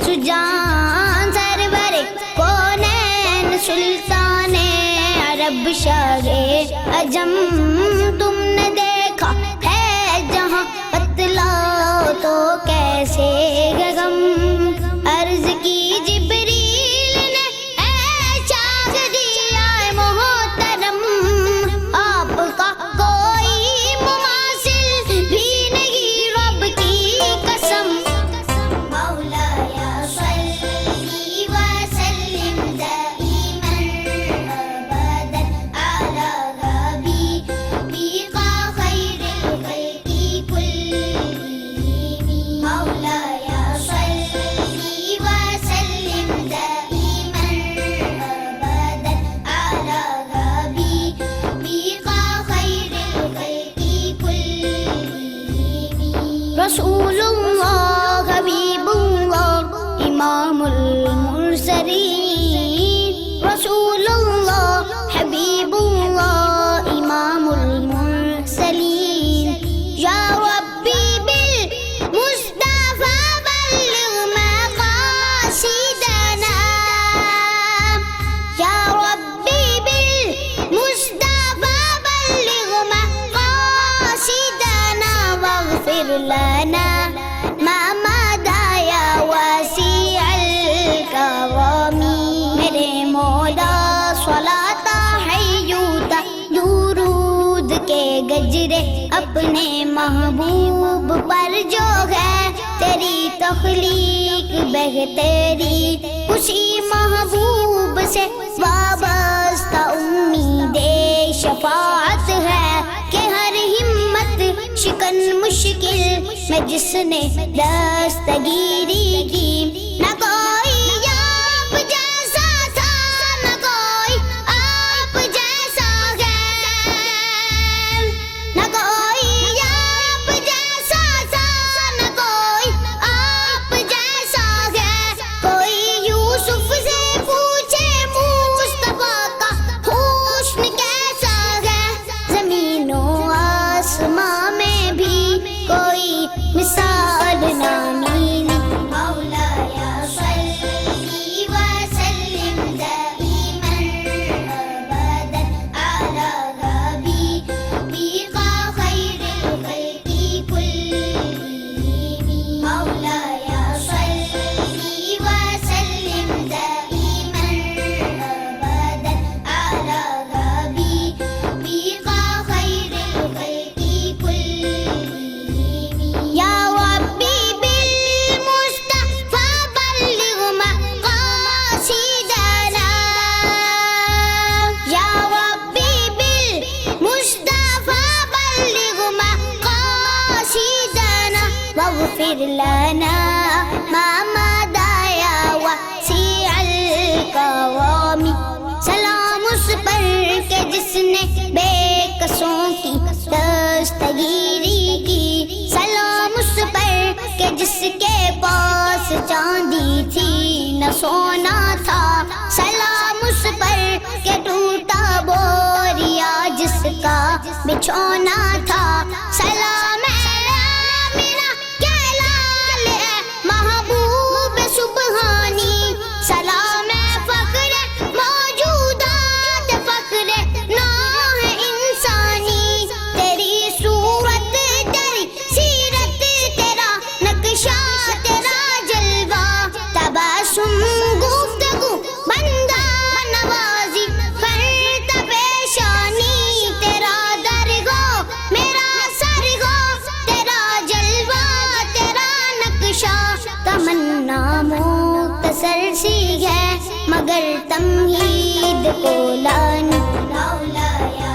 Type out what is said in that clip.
सुजान सरवरे कौनैन सुल्ताने अरब शाहे अजम तुमने देखा है जहाँ बतलाओ तो कैसे गगम अर्ज की जिब्रील ने चाक दिया मोहतरम आपका कोई मुमासिल भी नहीं रब की कसम रसूलुल्लाह हबीबुल्लाह इमामुल मुरसलीन रसूलुल्लाह हबीबुल्लाह इमामुल मुरसलीन या रब्बी बिल मुस्तफा बल्लिग मक़ासिदना या रब्बी बिल मुस्तफा बल्लिग मक़ासिदना वग़फिर लना मा मदाया वसीअल करमी मेरे मौला स्वलाता हयूता दुरूद के गजरे अपने महबूब पर जो है तेरी तख्लीक बेहतरी उसी महबूब से वाबस्ता उम्मीदे शफाअत है कि हर हिम्मत शिकन मुश्किल में जिसने दस्तगीरी की न कोई आप जैसा था न कोई आप जैसा है न कोई आप जैसा था न कोई आप जैसा है कोई यूसुफ से पूछे मुस्तफा का हुस्न कैसा है ज़मीनों आसमां में भी कोई मिसाल ना मिली मौलाया सल्ली व सल्लिम दाइमन अबदन अला हबीबिका खैरिल खल्क़ि कुल्लिहिम मौलाया सल्ली व सल्लिम दाइमन अबदन अला हबीबिका खैरिल खल्क़ि कुल्लिहिम या रब्बी बिल मुस्तफा बल्लिग मक़ासिदना या रब्बी बिल मुस्तफा बल्लिग मक़ासिदना वग़फिर लना मा मदाया वसीअल करमी सलाम उस पर के जिसने बेकसों की दस्तगीरी की सलाम उस पर के जिसके पास चांदी थी न सोना था सलाम उस पर के टूटा बोरिया जिसका बिछोना था सलाम आमिना के लाल महबूब सुबहानी सलाम फख्र मौजूदात फख्र नौह इंसानी तेरी सूरत तेरी सीरत तेरा नक्शा तेरा जलवा तबस्सुम गुफ्तगू बंदा नवाजी फर्द पेशानी तमन्ना मुख्तसर सी है मगर तमहीद को लानी। मौला या